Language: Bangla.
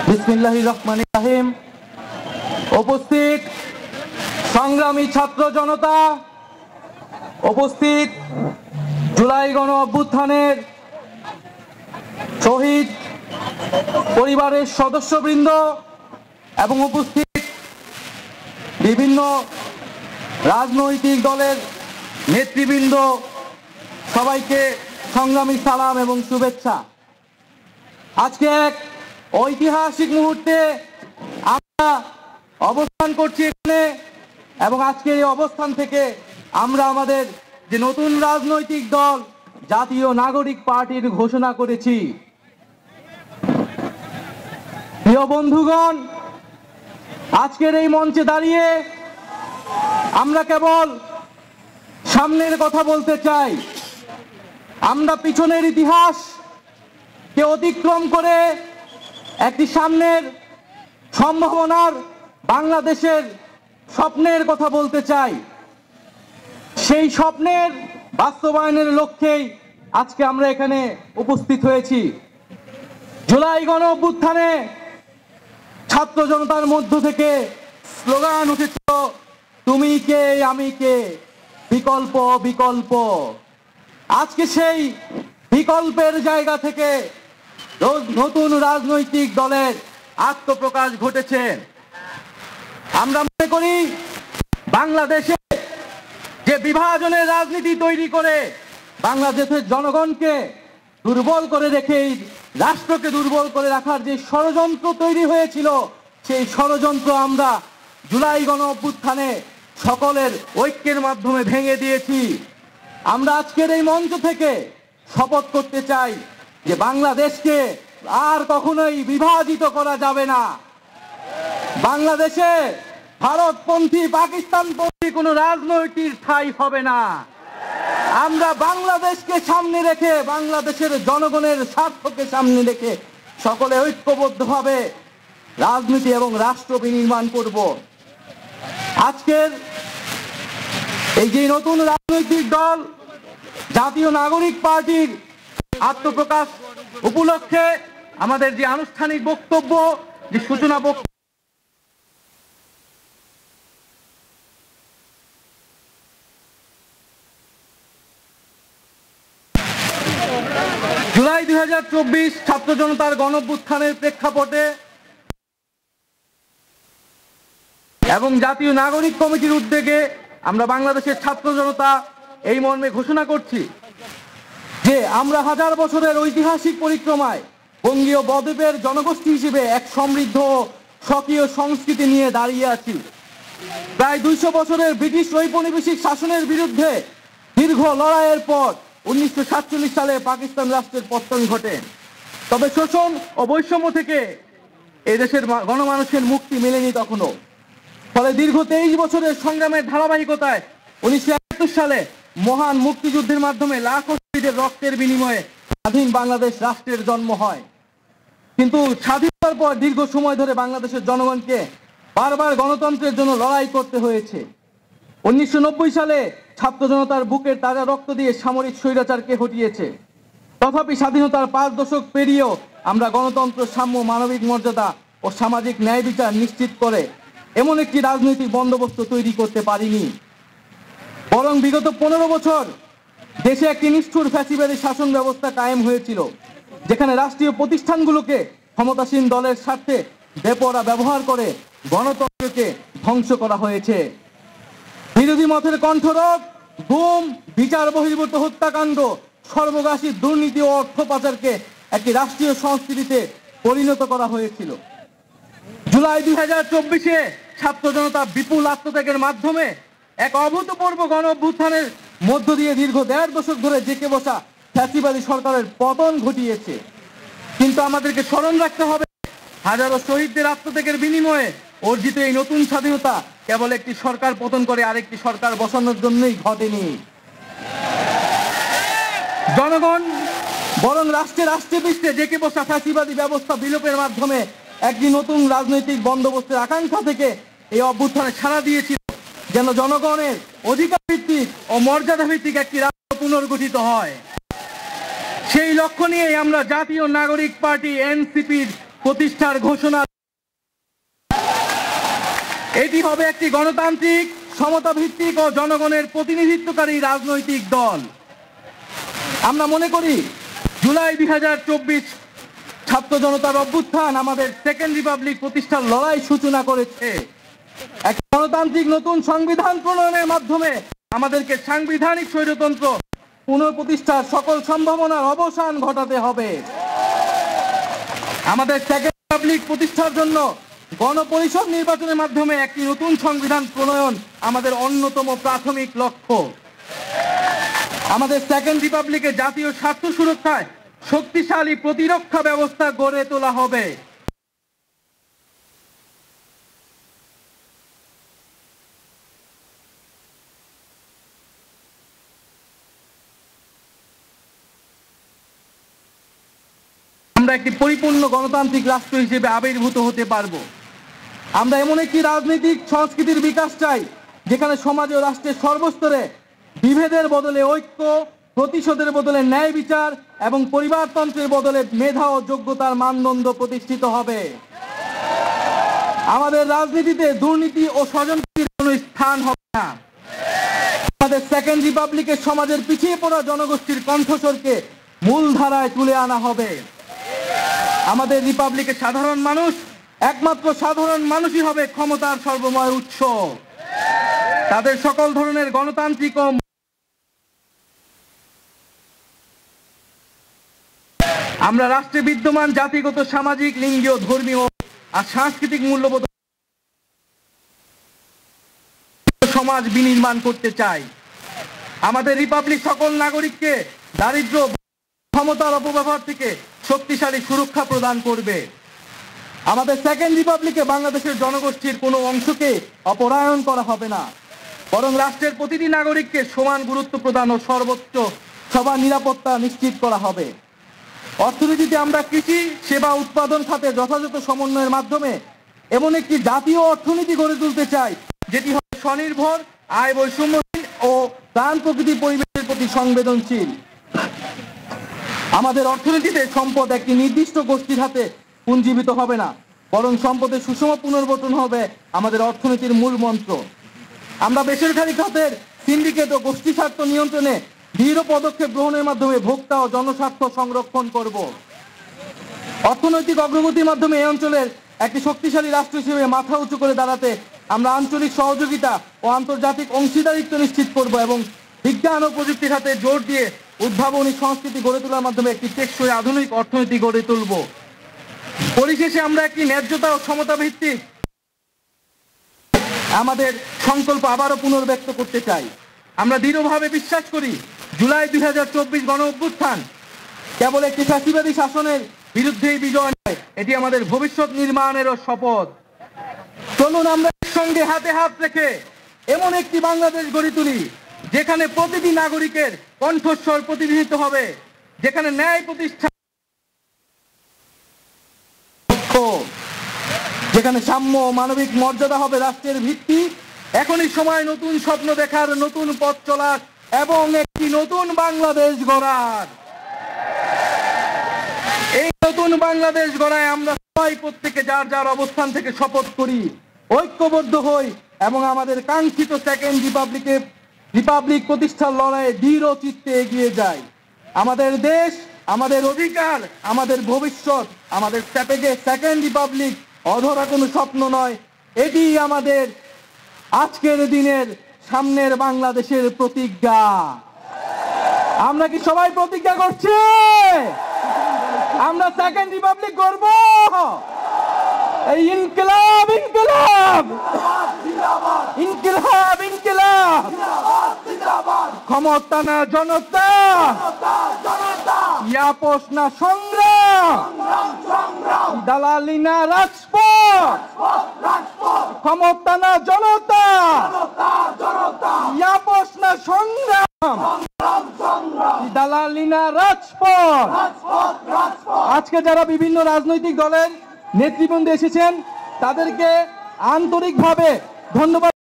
বিসমিল্লাহির রহমানির রহিম। উপস্থিত সংগ্রামী ছাত্র জনতা, উপস্থিত জুলাই গণ অভ্যুত্থানের শহীদ পরিবারের সদস্যবৃন্দ এবং উপস্থিত বিভিন্ন রাজনৈতিক দলের নেতৃবৃন্দ, সবাইকে সংগ্রামী সালাম এবং শুভেচ্ছা। আজকে এক ঐতিহাসিক মুহূর্তে আমরা অবস্থান করছি এখানে, এবং আজকে এই অবস্থান থেকে আমরা আমাদের যে নতুন রাজনৈতিক দল জাতীয় নাগরিক পার্টির ঘোষণা করেছি। প্রিয় বন্ধুগণ, আজকের এই মঞ্চে দাঁড়িয়ে আমরা কেবল সামনের কথা বলতে চাই। আমরা পিছনের ইতিহাসকে অতিক্রম করে একটি সামনের সম্ভাবনার বাংলাদেশের স্বপ্নের কথা বলতে চাই। সেই স্বপ্নের বাস্তবায়নের লক্ষ্যেই আজকে আমরা এখানে উপস্থিত হয়েছি। জুলাই গণ অভ্যুত্থানে ছাত্র জনতার মধ্য থেকে স্লোগান উঠেছিল, তুমি কে আমি কে, বিকল্প বিকল্প। আজকে সেই বিকল্পের জায়গা থেকে নতুন রাজনৈতিক দলের আত্মপ্রকাশ ঘটেছে। আমরা মনে করি বাংলাদেশে যে বিভাজনের রাজনীতি তৈরি করে বাংলাদেশের জনগণকে দুর্বল করে রেখে রাষ্ট্রকে দুর্বল করে রাখার যে ষড়যন্ত্র তৈরি হয়েছিল, সেই ষড়যন্ত্র আমরা জুলাই গণ অভ্যুত্থানে সকলের ঐক্যের মাধ্যমে ভেঙে দিয়েছি। আমরা আজকের এই মঞ্চ থেকে শপথ করতে চাই যে বাংলাদেশকে আর কখনোই বিভাজিত করা যাবে না। বাংলাদেশে ভারতপন্থী পাকিস্তানপন্থী কোনো রাজনৈতিক ঠাঁই হবে না। আমরা বাংলাদেশকে সামনে রেখে, বাংলাদেশের জনগণের স্বার্থকে সামনে রেখে সকলে ঐক্যবদ্ধভাবে রাজনীতি এবং রাষ্ট্র বিনির্মাণ করব। আজকের এই যে নতুন রাজনৈতিক দল জাতীয় নাগরিক পার্টির আত্মপ্রকাশ উপলক্ষে আমাদের যে আনুষ্ঠানিক বক্তব্য, যে সূচনা বক্তব্য, জুলাই 2024 ছাত্র জনতার গণঅভ্যুত্থানের প্রেক্ষাপটে এবং জাতীয় নাগরিক কমিটির উদ্যোগে আমরা বাংলাদেশের ছাত্র জনতা এই মর্মে ঘোষণা করছি যে আমরা হাজার বছরের ঐতিহাসিক পরিক্রমায় বঙ্গীয় বদ্বীপের জনগোষ্ঠী হিসেবে এক সমৃদ্ধ স্বকীয় সংস্কৃতি নিয়ে দাঁড়িয়ে আছি। প্রায় 200 বছরের ব্রিটিশ ঔপনিবেশিক শাসনের বিরুদ্ধে দীর্ঘ লড়াইয়ের পর 1947 সালে পাকিস্তান রাষ্ট্রের পতন ঘটে। তবে শোষণ ও বৈষম্য থেকে এদেশের গণমানুষের মুক্তি মেলেনি তখনও। ফলে দীর্ঘ 23 বছরের সংগ্রামের ধারাবাহিকতায় 1971 সালে মহান মুক্তিযুদ্ধের মাধ্যমে লাখো শহীদের রক্তের বিনিময়ে স্বাধীন বাংলাদেশ রাষ্ট্রের জন্ম হয়। কিন্তু স্বাধীনতার পর দীর্ঘ সময় ধরে বাংলাদেশের জনগণকে বারবার গণতন্ত্রের জন্য লড়াই করতে হয়েছে। 1990 সালে ছাত্র জনতার বুকের তাজা রক্ত দিয়ে সামরিক স্বৈরাচারকে হটিয়েছে। তথাপি স্বাধীনতার 5 দশক পেরিয়েও আমরা গণতন্ত্র, সাম্য, মানবিক মর্যাদা ও সামাজিক ন্যায় বিচার নিশ্চিত করে এমন একটি রাজনৈতিক বন্দোবস্ত তৈরি করতে পারিনি। বরং বিগত 15 বছর দেশে একটি নিষ্ঠুর ফ্যাসিবাদী শাসন ব্যবস্থা কায়েম হয়েছিল, যেখানে রাষ্ট্রীয় প্রতিষ্ঠানগুলোকে ক্ষমতাসীন দলের স্বার্থে বেপরোয়া ব্যবহার করে গণতন্ত্রকে ধ্বংস করা হয়েছে। বিরোধী মতের কণ্ঠরোধ, গুম, বিচার বহির্ভূত হত্যাকাণ্ড, সর্বগ্রাসী দুর্নীতি ও অর্থ পাচারকে একটি রাষ্ট্রীয় সংস্কৃতিতে পরিণত করা হয়েছিল। জুলাই 2024-এ ছাত্র জনতা বিপুল আত্মত্যাগের মাধ্যমে এক অভূতপূর্ব গণ অভ্যুত্থানের মধ্য দিয়ে দীর্ঘ 1.5 দশক ধরে জেঁকে বসা ফ্যাসিবাদী সরকারের পতন ঘটিয়েছে। কিন্তু আমাদেরকে স্মরণ রাখতে হবে, হাজারো শহীদদের আত্মত্যাগের বিনিময়ে অর্জিত এই নতুন স্বাধীনতা কেবল একটি সরকার পতন করে আরেকটি সরকার বসানোর জন্যই ঘটেনি। জনগণ বরং রাষ্ট্রে পৃষ্ঠে জেঁকে বসা ফ্যাসিবাদী ব্যবস্থা বিলোপের মাধ্যমে একটি নতুন রাজনৈতিক বন্দোবস্তের আকাঙ্ক্ষা থেকে এই অভ্যুত্থানে সাড়া দিয়েছিল, যেন জনগণের অধিকার ভিত্তিক ও মর্যাদা ভিত্তিক একটি রাষ্ট্র পুনর্গঠিত হয়। সেই লক্ষ্য নিয়ে আমরা জাতীয় নাগরিক পার্টি এনসিপির প্রতিষ্ঠার ঘোষণা। এটি হবে একটি গণতান্ত্রিক, সমতা ভিত্তিক ও জনগণের প্রতিনিধিত্বকারী রাজনৈতিক দল। আমরা মনে করি জুলাই 2024 ছাত্র জনতার অভ্যুত্থান আমাদের সেকেন্ড রিপাবলিক প্রতিষ্ঠার লড়াই সূচনা করেছে। এক গণতান্ত্রিক নতুন সংবিধান প্রণয়নের মাধ্যমে আমাদেরকে সাংবিধানিক স্বৈরতন্ত্র পুনঃপ্রতিষ্ঠার সকল সম্ভাবনার অবসান ঘটাতে হবে। আমাদের সেকেন্ড রিপাবলিক প্রতিষ্ঠার জন্য গণপরিষদ নির্বাচনের মাধ্যমে একটি নতুন সংবিধান প্রণয়ন আমাদের অন্যতম প্রাথমিক লক্ষ্য। আমাদের সেকেন্ড রিপাবলিকে জাতীয় স্বার্থ সুরক্ষায় শক্তিশালী প্রতিরক্ষা ব্যবস্থা গড়ে তোলা হবে। আমরা একটি পরিপূর্ণ গণতান্ত্রিক রাষ্ট্র হিসেবে আবির্ভূত হতে পারবো। আমরা এমন একটি রাজনৈতিক সংস্কৃতির বিকাশ চাই যেখানে সমাজ ও রাষ্ট্রের সর্বস্তরে বিভেদের বদলে ঐক্য, প্রতিশোধের বদলে ন্যায় বিচার এবং পরিবারতন্ত্রের বদলে মেধা ও যোগ্যতার মানদণ্ড প্রতিষ্ঠিত হবে। আমাদের রাজনীতিতে দুর্নীতি ও স্বজনপ্রীতির কোনো স্থান হবে না। আমাদের সেকেন্ড রিপাবলিকের সমাজের পিছিয়ে পড়া জনগোষ্ঠীর কণ্ঠস্বরকে মূলধারায় তুলে আনা হবে। আমাদের রিপাবলিকের সাধারণ মানুষ, একমাত্র সাধারণ মানুষই হবে ক্ষমতার সর্বময় উৎস। তাদের সকল ধরনের গণতান্ত্রিক ও আমরা রাষ্ট্রে বিদ্যমান জাতিগত, সামাজিক, লিঙ্গীয়, ধর্মীয় আর সাংস্কৃতিক মূল্যবোধ সমাজ বিনির্মাণ করতে চাই। আমাদের রিপাবলিক সকল নাগরিককে দারিদ্র্য, ক্ষমতার অপব্যবহার থেকে শক্তিশালী সুরক্ষা প্রদান করবে। আমাদের সেকেন্ড রিপাবলিকে বাংলাদেশের জনগোষ্ঠীর কোনো অংশকে অপরায়ণ করা হবে না, বরং রাষ্ট্রের প্রতিটি নাগরিককে সমান গুরুত্ব প্রদান ও সর্বোচ্চ সবার নিরাপত্তা নিশ্চিত করা হবে। অর্থনীতিতে আমরা কৃষি, সেবা, উৎপাদন খাতে যথাযথ সমন্বয়ের মাধ্যমে এমন একটি জাতীয় অর্থনীতি গড়ে তুলতে চাই যেটি হবে স্বনির্ভর, আয় বৈষম্যহীন ও প্রাণ প্রকৃতি পরিবেশের প্রতি সংবেদনশীল। আমাদের অর্থনীতিতে সম্পদ একটি নির্দিষ্ট গোষ্ঠীর হাতে পুঞ্জীবিত হবে না, বরং সম্পদের সুষম পুনর্বণ্টন হবে আমাদের অর্থনীতির মূল মন্ত্র। আমরা বেসরকারি খাতের সিন্ডিকেট ও গোষ্ঠী স্বার্থ নিয়ন্ত্রণে দৃঢ় পদক্ষেপ গ্রহণের মাধ্যমে ভোক্তা ও জনস্বার্থ সংরক্ষণ করব। অর্থনৈতিক অগ্রগতির মাধ্যমে এই অঞ্চলের একটি শক্তিশালী রাষ্ট্র হিসেবে মাথা উঁচু করে দাঁড়াতে আমরা আঞ্চলিক সহযোগিতা ও আন্তর্জাতিক অংশীদারিত্ব নিশ্চিত করব এবং বিজ্ঞান ও প্রযুক্তি খাতে জোর দিয়ে উদ্ভাবনী সংস্কৃতি গড়ে তোলার মাধ্যমে একটি টেকসই আধুনিক অর্থনীতি গড়ে তুলব। পরিশেষে আমরা একটি ন্যায্যতা ও সমতা ভিত্তিক আমাদের সংকল্প আবারও পুনর্ব্যক্ত করতে চাই। আমরা দৃঢ়ভাবে বিশ্বাস করি জুলাই 2024 গণ অভ্যুত্থান কেবল একটি ফ্যাসিবাদী শাসনের বিরুদ্ধেই বিজয় নয়, এটি আমাদের ভবিষ্যৎ নির্মাণেরও শপথ। চলুন আমরা একসঙ্গে হাতে হাত রেখে এমন একটি বাংলাদেশ গড়ে তুলি যেখানে প্রতিটি নাগরিকের কণ্ঠস্বর প্রতিনিধিত্ব হবে, যেখানে ন্যায় প্রতিষ্ঠা, যেখানে সাম্য ও মানবিক মর্যাদা হবে রাষ্ট্রের ভিত্তি। এখনই সময় নতুন স্বপ্ন দেখার, নতুন পথ চলার এবং একটি নতুন বাংলাদেশ গড়ার। এই নতুন বাংলাদেশ গড়ায় আমরা সবাই প্রত্যেকে যার যার অবস্থান থেকে শপথ করি, ঐক্যবদ্ধ হই এবং আমাদের কাঙ্ক্ষিত সেকেন্ড রিপাবলিক প্রতিষ্ঠার লড়াইয়ে দৃঢ় চিত্তে এগিয়ে যাই। আমাদের দেশ, আমাদের অধিকার, আমাদের ভবিষ্যৎ, আমাদের সেকেন্ড রিপাবলিক অধরা কোনো স্বপ্ন নয়, এটি আমাদের আজকের দিনের সামনের বাংলাদেশের প্রতিজ্ঞা। আমরা কি সবাই প্রতিজ্ঞা করছি আমরা সেকেন্ড রিপাবলিক গড়ব? এই ইনকিলাব ইনকিলাব ইনকিলাব ইনকিলাব, ক্ষমতা না জনতা, ইয়াপস না সংগ্রাম, দালালি না রাজপথ, ক্ষমতা না জনতা, ইয়াপস না সংগ্রাম, দালালি না রাজপথ। আজকে যারা বিভিন্ন রাজনৈতিক দলের নেতৃবৃন্দ এসেছেন তাদেরকে আন্তরিকভাবে ধন্যবাদ।